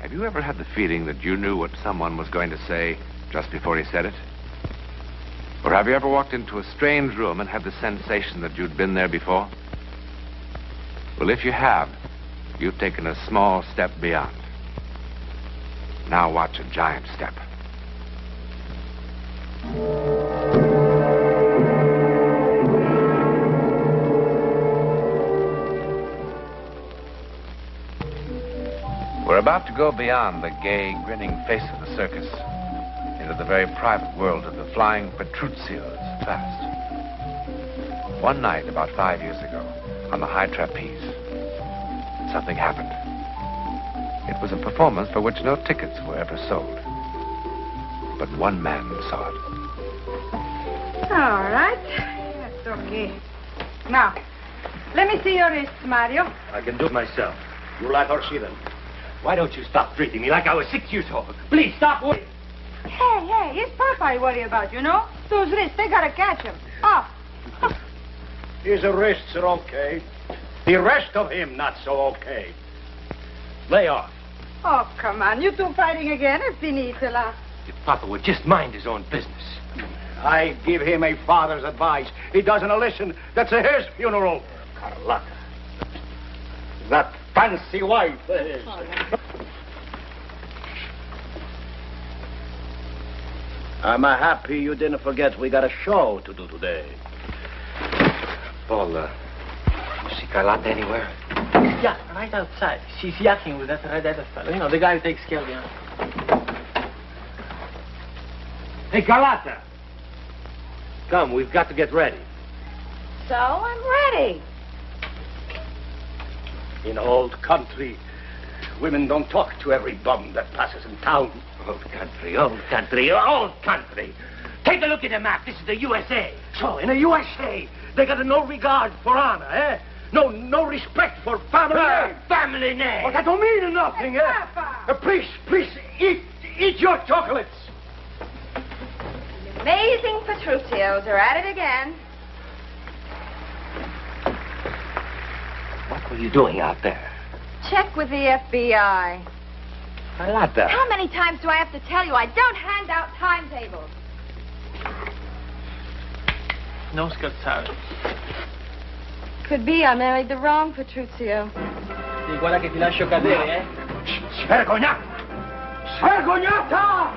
Have you ever had the feeling that you knew what someone was going to say just before he said it? Or have you ever walked into a strange room and had the sensation that you'd been there before? Well, if you have, you've taken a small step beyond. Now watch a giant step. We're about to go beyond the gay, grinning face of the circus into the very private world of the flying Petruccios fast. One night, about 5 years ago, on the high trapeze, something happened. It was a performance for which no tickets were ever sold. But one man saw it. All right. That's okay. Now, let me see your wrists, Mario. I can do it myself. You like or see them? Why don't you stop treating me like I was 6 years old? Please, stop worrying. Hey, it's Papa I worry about, you know? Those wrists, they gotta catch him. Oh. His wrists are okay. The rest of him, not so okay. Lay off. Oh, come on. You two fighting again? It's finita. If Papa would just mind his own business. I give him a father's advice. He doesn't listen. That's his funeral. Carlotta. That fancy wife. I'm happy you didn't forget we got a show to do today. Paul, you see Carlotta anywhere? Yeah, right outside. She's yakking with that red-headed fellow. You know, the guy who takes care of you. Hey, Carlotta. Come, we've got to get ready. So, I'm ready. In old country, women don't talk to every bum that passes in town. Old country, old country, old country. Take a look at the map. This is the USA. So, in the USA, they got no regard for honor, eh? No respect for family name. Family name. But that don't mean nothing, Hey, eh? Papa. Please, eat your chocolates. The amazing Petruccios are at it again. What were you doing out there? Check with the FBI. Carlotta. How many times do I have to tell you I don't hand out timetables? No scherzare. Could be I married the wrong Petruccio. Sì, guarda che ti lascio cadere, eh? Svergognata! Svergognata!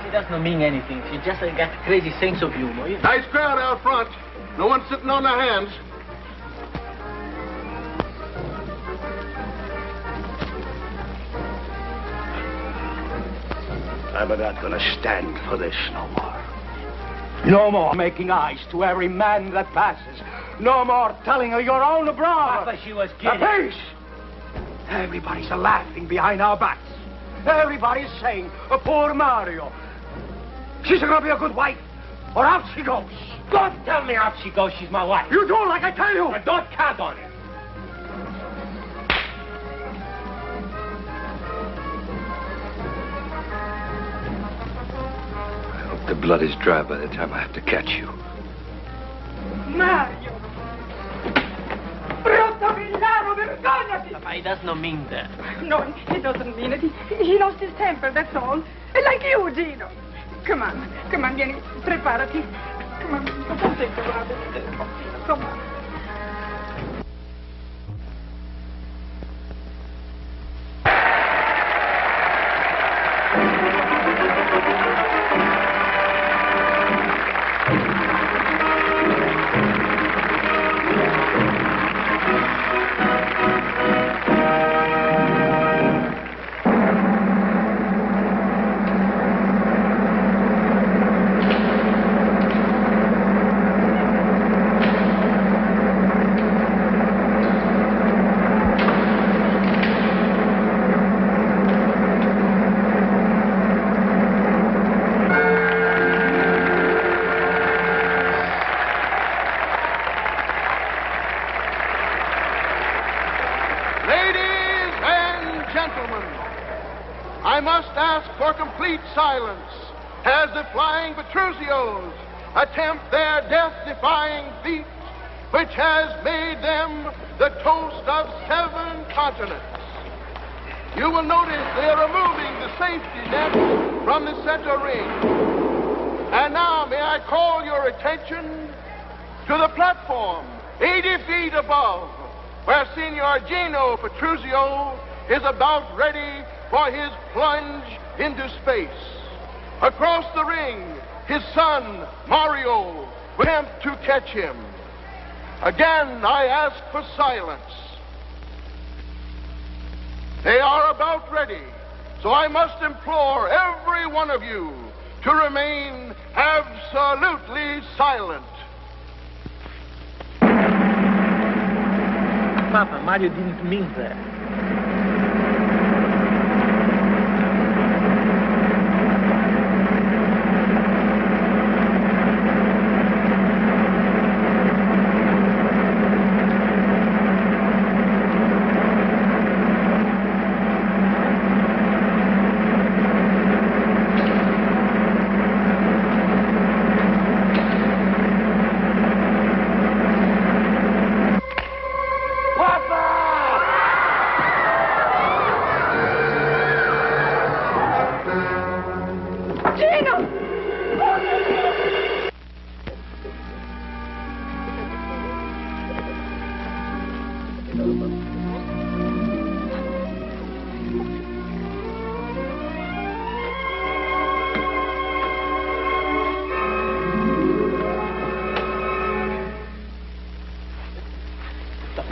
She doesn't mean anything. She just got a crazy sense of humor. You know? Nice crowd out front. No one sitting on their hands. I'm not gonna stand for this no more. No more making eyes to every man that passes. No more telling of your own brother. Papa, she was kidding. Peace! Everybody's laughing behind our backs. Everybody's saying, poor Mario. She's gonna be a good wife, or out she goes. Don't tell me out she goes. She's my wife. You do like I tell you. And don't count on it. The blood is dry by the time I have to catch you. Mario! Brutto villano, vergognati! Papa, he does not mean that. No, he doesn't mean it. He lost his temper, that's all. Like you, Gino. Come on, vieni, preparati. Come on, don't think about it. Come on. Silence as the flying Petruccios attempt their death-defying feat, which has made them the toast of 7 continents. you will notice they are removing the safety net from the center ring. And now may I call your attention to the platform 80 feet above, where Signor Gino Petruzio is about ready for his plunge into space. Across the ring, his son, Mario, will attempt to catch him. Again, I ask for silence. They are about ready, so I must implore every one of you to remain absolutely silent. Papa, Mario didn't mean that.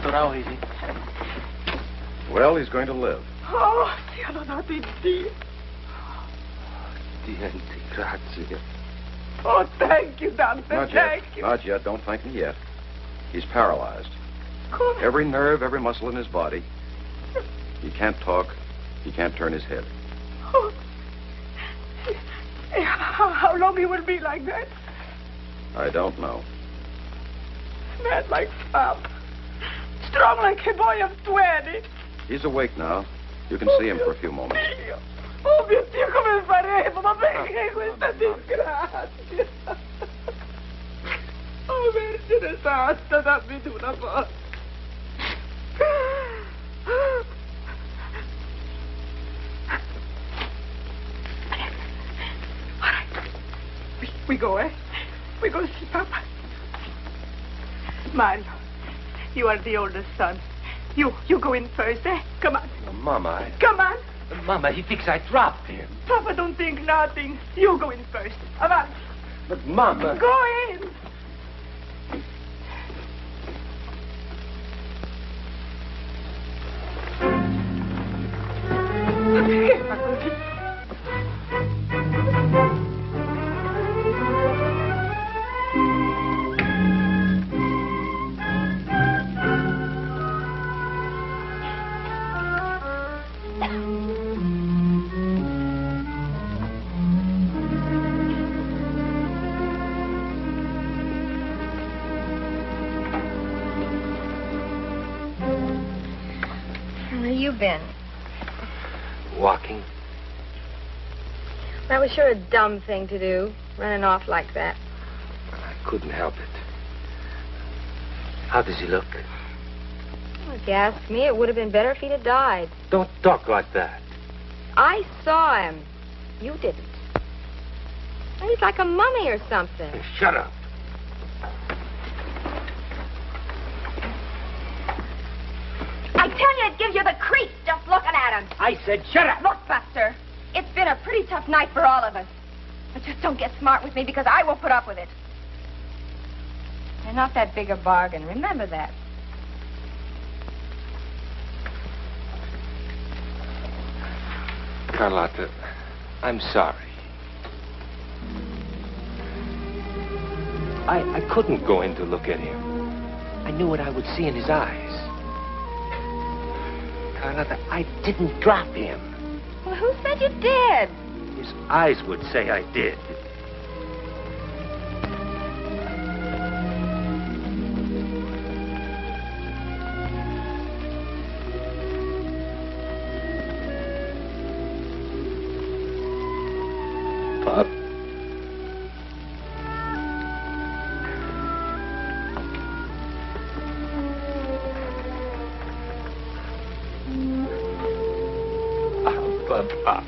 How is he? Well, he's going to live. Oh, sia lodato Dio. Niente, grazie. Oh, thank you, Dante. Not yet. Thank you. Not yet. Don't thank me yet. He's paralyzed. Come. Every nerve, every muscle in his body. He can't talk. He can't turn his head. Oh. How long he will be like that? I don't know. Mad like Pop. Strong like a boy of 20. He's awake now. You can see him for a few moments. Dio. Oh mio Dio, come faremo? Ma perché questa disgrazia? Oh Vergine Santa, dammi tu una forza. All right. We go, eh? We go see Papa. Mario, you are the oldest son. You go in first, eh? Come on. Mama, Come on. Mama, he thinks I dropped him. Papa don't think nothing. You go in first. Avanti. But Mama... Go in. Perché fa così? Where you been? Walking. That was sure a dumb thing to do, running off like that. I couldn't help it. How does he look? Well, if you ask me, it would have been better if he'd have died. Don't talk like that. I saw him. You didn't. He's like a mummy or something. Shut up. I tell you, it gives you the creeps just looking at him. I said shut up. Look, Buster, it's been a pretty tough night for all of us. But just don't get smart with me because I won't put up with it. They're not that big a bargain. Remember that. Carlotta, I'm sorry. I couldn't go in to look at him. I knew what I would see in his eyes. Carlotta, I didn't drop him. Well, who said you did? His eyes would say I did. Pop. Pop.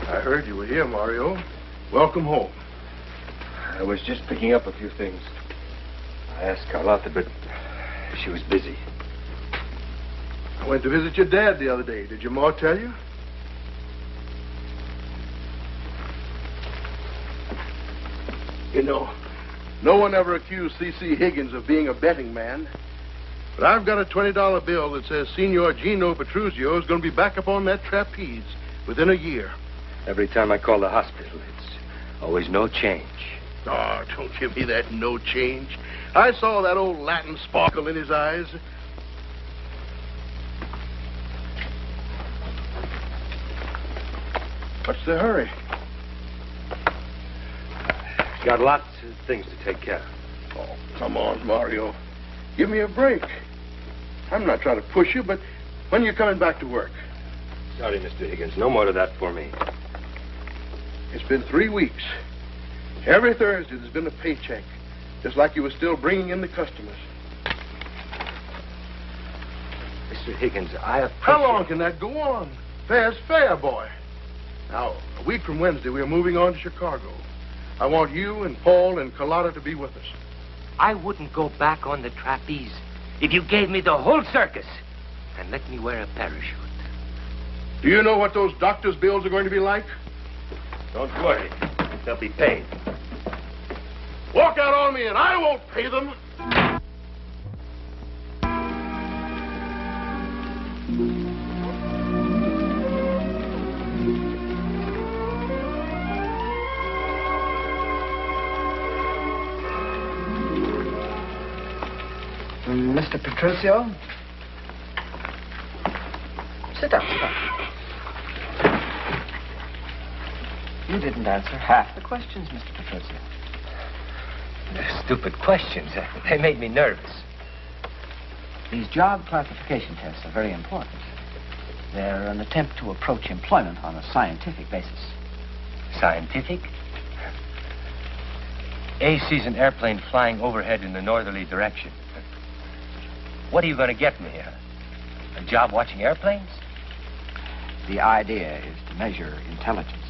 I heard you were here, Mario. Welcome home. I was just picking up a few things. I asked Carlotta, but she was busy. I went to visit your dad the other day. Did your ma tell you? You know, no one ever accused C.C. Higgins of being a betting man. But I've got a $20 bill that says Signor Gino Petruzio is going to be back up on that trapeze within a year. Every time I call the hospital, it's always no change. Oh, don't give me that no change. I saw that old Latin sparkle in his eyes. What's the hurry? Got lots of things to take care of. Oh, come on, Mario. Give me a break. I'm not trying to push you, but when are you coming back to work? Sorry, Mr. Higgins. No more of that for me. It's been 3 weeks. Every Thursday there's been a paycheck, just like you were still bringing in the customers. Mr. Higgins, I appreciate... How long can that go on? Fair's fair, boy. Now, a week from Wednesday, we're moving on to Chicago. I want you and Paul and Carlotta to be with us. I wouldn't go back on the trapeze if you gave me the whole circus and let me wear a parachute. Do you know what those doctor's bills are going to be like? Don't worry. They'll be paid. Walk out on me and I won't pay them. Mr. Petruzio? Sit down, sit down. You didn't answer half the questions, Mr. Petruzio. They're stupid questions. They made me nervous. These job classification tests are very important. They're an attempt to approach employment on a scientific basis. Scientific? A sees an airplane flying overhead in the northerly direction. What are you going to get me? A job watching airplanes? The idea is to measure intelligence.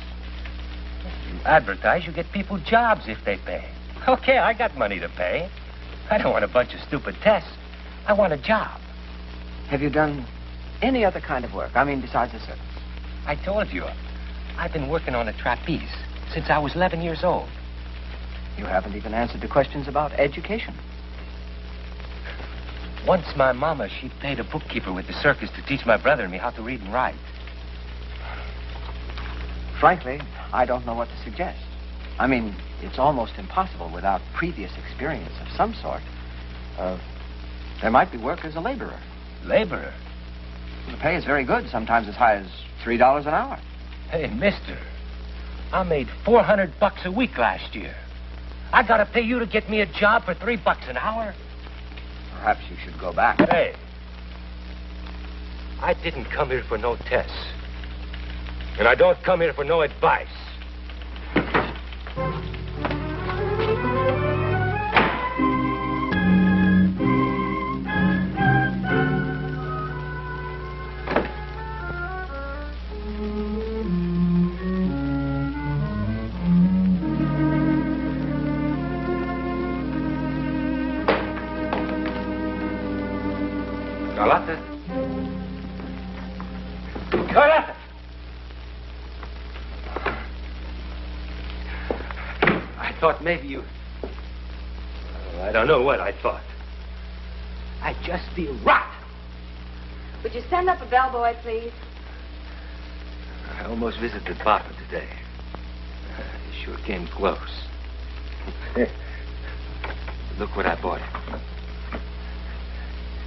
You advertise, you get people jobs if they pay. Okay, I got money to pay. I don't want a bunch of stupid tests. I want a job. Have you done any other kind of work? I mean, besides the circus? I told you. I've been working on a trapeze since I was 11 years old. You haven't even answered the questions about education. Once my mama, she paid a bookkeeper with the circus to teach my brother and me how to read and write. Frankly, I don't know what to suggest. I mean, it's almost impossible without previous experience of some sort. There might be work as a laborer. Laborer? The pay is very good, sometimes as high as $3 an hour. Hey, mister, I made $400 a week last year. I gotta pay you to get me a job for $3 an hour? Perhaps you should go back. Hey, I didn't come here for no tests. And I don't come here for no advice. Carlotta? Carlotta! I thought maybe you... Oh, I don't know what I thought. I just feel rot. Would you send up a bellboy, please? I almost visited Papa today. He sure came close. Look what I bought him.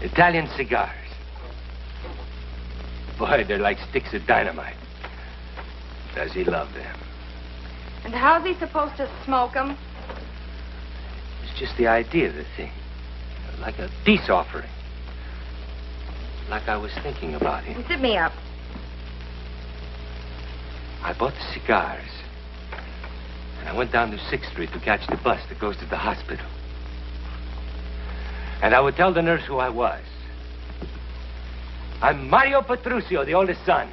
Italian cigars. Boy, they're like sticks of dynamite. Does he love them? And how's he supposed to smoke them? It's just the idea of the thing. Like a peace offering. Like I was thinking about him. Sit me up. I bought the cigars I went down to 6th Street to catch the bus that goes to the hospital. And I would tell the nurse who I was. I'm Mario Petruccio, the oldest son.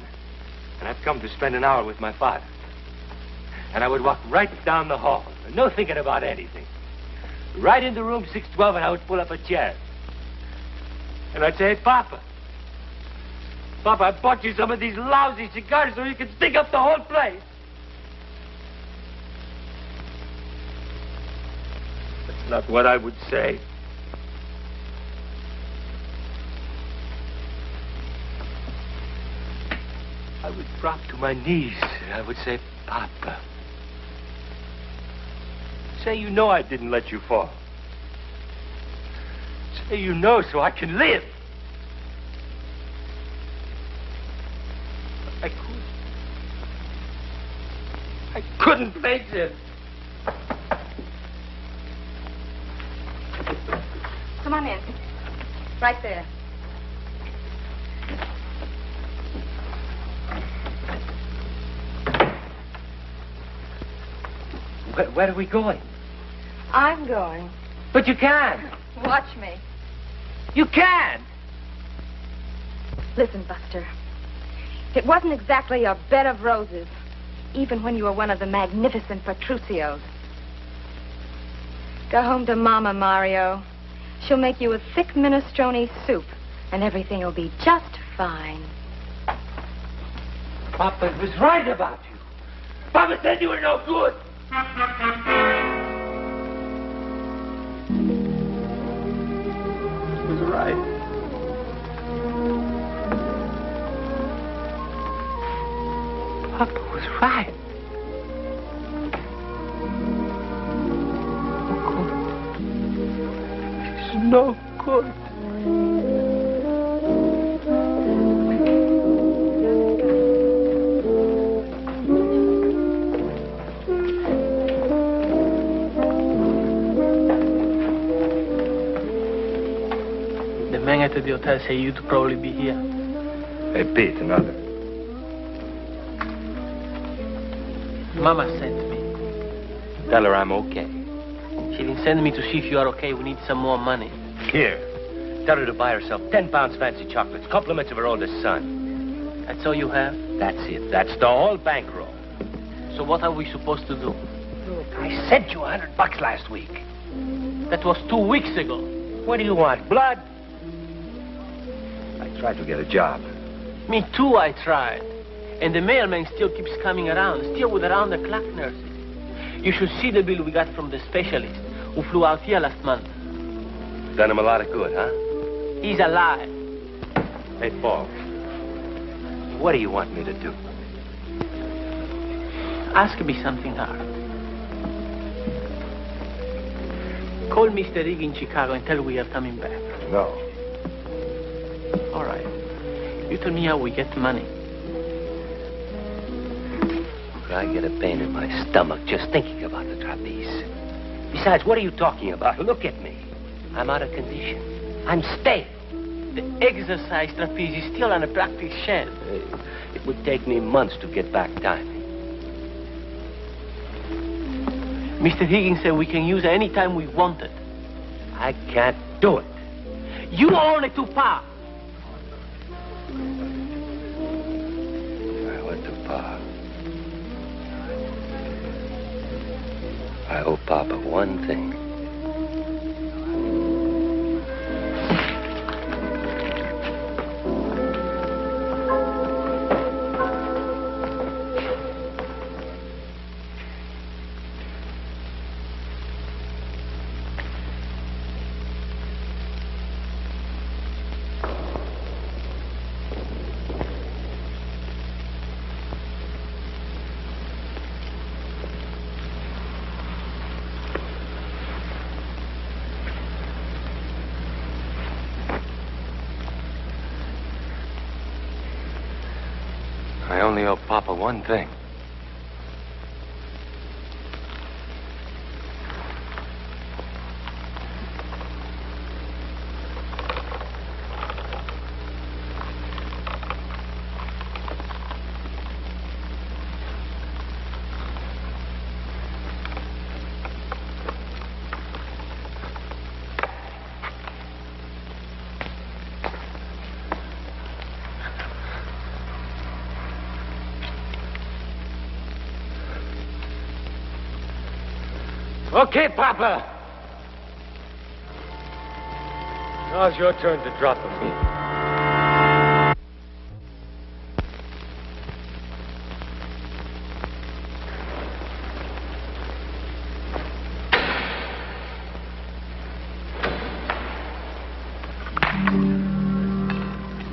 And I've come to spend an hour with my father. And I would walk right down the hall, no thinking about anything. Right into room 612, and I would pull up a chair. And I'd say, hey, Papa, I bought you some of these lousy cigars so you can stick up the whole place. That's not what I would say. I would drop to my knees and I would say, Papa, say you know I didn't let you fall. Say you know so I can live. I couldn't face it. Come on in. Right there. Where are we going? I'm going. But you can't. Watch me. You can't. Listen, Buster. It wasn't exactly a bed of roses, even when you were one of the magnificent Petruccios. Go home to Mama, Mario. She'll make you a thick minestrone soup, and everything will be just fine. Papa was right about you. Papa said you were no good. He was right. Papa was right. No good. The man at the hotel said you'd probably be here. Hey, Pete, another. Mama sent me. Tell her I'm okay. She didn't send me to see if you are okay. We need some more money. Here. Tell her to buy herself 10 pounds fancy chocolates, compliments of her oldest son. That's all you have? That's it. That's the whole bankroll. So what are we supposed to do? I sent you $100 last week. That was 2 weeks ago. What do you want, blood? I tried to get a job. Me too, I tried. And the mailman still keeps coming around, still with around-the-clock nurses. You should see the bill we got from the specialist who flew out here last month. Done him a lot of good, huh? He's alive. Hey, Paul. What do you want me to do? Ask me something hard. Call Mr. Rigg in Chicago and tell him we are coming back. No. All right. You tell me how we get the money. I get a pain in my stomach just thinking about the trapeze. Besides, what are you talking about? Look at me. I'm out of condition. I'm stale. The exercise trapeze is still on a practice shelf. It would take me months to get back timing. Mr. Higgins said we can use it any time we want it. I can't do it. You own it to Pa. I went to Pa. I owe Papa one thing. I only owe Papa one thing. Okay, Papa. Now it's your turn to drop him.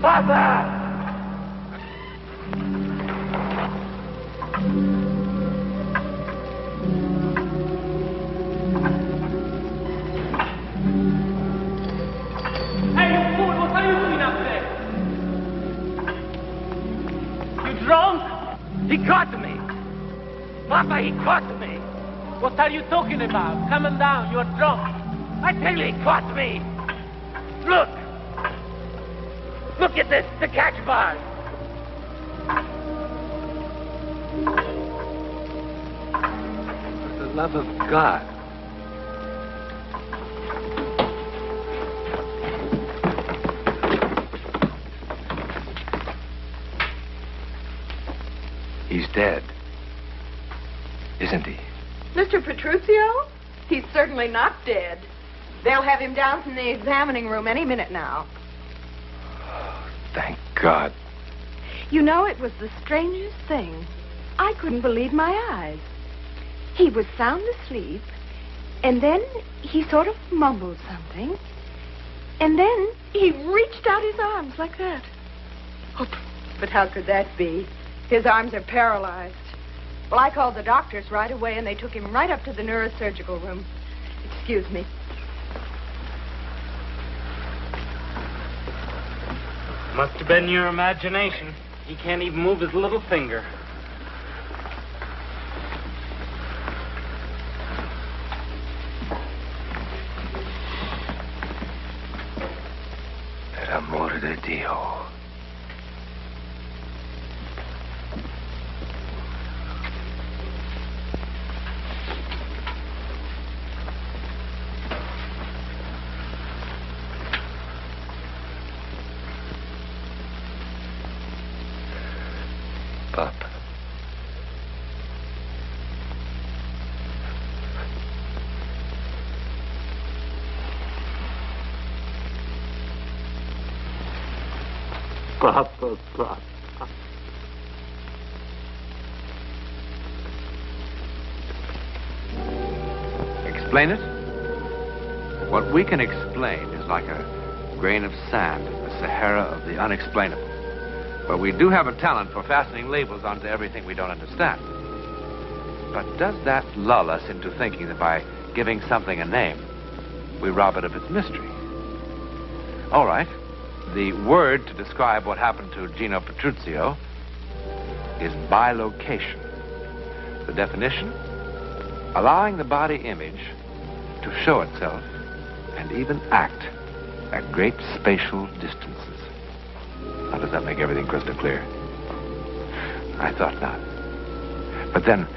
Papa! Hey, you fool! What are you doing up there? You drunk? He caught me. Papa, he caught me. What are you talking about? Come on down. You are drunk. I tell you, he caught me. Look. Look at this, the catch bar. For the love of God. He's dead. Isn't he? Mr. Petruccio? He's certainly not dead. They'll have him down from the examining room any minute now. Thank God. You know, it was the strangest thing. I couldn't believe my eyes. He was sound asleep, and then he sort of mumbled something, and then he reached out his arms like that. Oh, but how could that be? His arms are paralyzed. Well, I called the doctors right away, and they took him right up to the neurosurgical room. Excuse me. Must have been your imagination. He can't even move his little finger. Per amor de Dio. Papa. Papa. Explain it? What we can explain is like a grain of sand in the Sahara of the unexplainable. But we do have a talent for fastening labels onto everything we don't understand. But does that lull us into thinking that by giving something a name, we rob it of its mystery? All right. The word to describe what happened to Gino Petruccio is bilocation. The definition? Allowing the body image to show itself and even act at great spatial distances. Now, does that make everything crystal clear? I thought not. But then,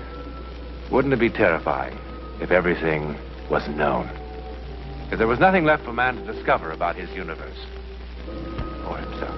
wouldn't it be terrifying if everything was known? If there was nothing left for man to discover about his universe or himself?